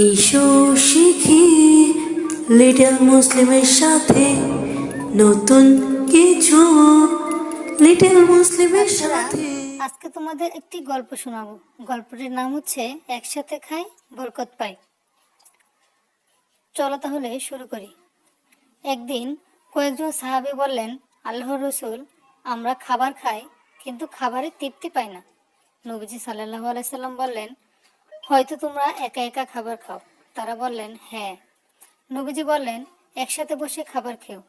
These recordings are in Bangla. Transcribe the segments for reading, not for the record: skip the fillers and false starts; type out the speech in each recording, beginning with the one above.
এসো শিখি লিটল মুসলিমের সাথে নতুন কিছু লিটল মুসলিমের বাচ্চারা, সাথে। আজকে তোমাদের একটি গল্প শোনাবো। গল্পটির নাম হচ্ছে একসাথে খাই বরকত পাই। চলো তাহলে শুরু করি। একদিন কয়েকজন সাহাবী বললেন, আল্লাহর রসুল, আমরা খাবার খাই কিন্তু খাবারে তৃপ্তি পাই না। নবীজি সাল্লাল্লাহু আলাইহি সাল্লাম বললেন, হয়তো তোমরা একা একা খাবার খাও। তারা বললেন, হ্যাঁ। নবীজি বললেন, একসাথে বসে খাবার খেও,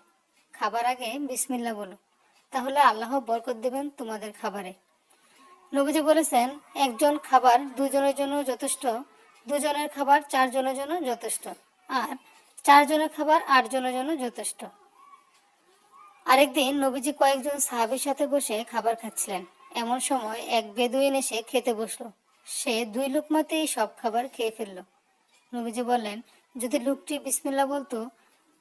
খাবার আগে বিসমিল্লাহ বলো, তাহলে আল্লাহ বরকত দেবেন তোমাদের খাবারে। নবীজি বলেছেন, একজন খাবার দুজনের জন্য যথেষ্ট, দুজনের খাবার চারজনের জন্য যথেষ্ট, আর চারজনের খাবার আটজনের জন্য যথেষ্ট। আরেকদিন নবীজি কয়েকজন সাহাবীর সাথে বসে খাবার খাচ্ছিলেন। এমন সময় এক বেদুইন এসে খেতে বসলো। সে 2 লুকমাতেই সব খাবার খেয়ে ফেলল। নবীজি বললেন, যদি লোকটি বিসমিল্লাহ বলতো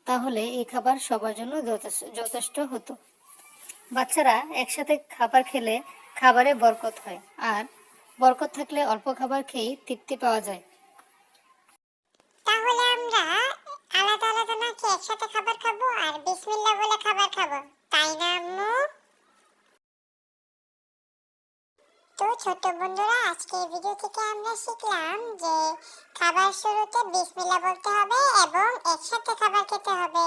তাহলে এই খাবার সবার জন্য যথেষ্ট হতো। বাচ্চারা, একসাথে খাবার খেলে খাবারে বরকত হয়, আর বরকত থাকলে অল্প খাবার খেয়েই তৃপ্তি পাওয়া যায়। তাহলে আমরা আলাদা আলাদা না খেয়ে একসাথে খাবার খাবো আর বিসমিল্লাহ বলে খাবার খাবো, তাই না আম্মু? তো ছোট বন্ধুরা, আজকে এই ভিডিও থেকে আমরা শিখলাম যে খাবার শুরুতে বিসমিল্লাহ বলতে হবে এবং একসাথে খাবার খেতে হবে।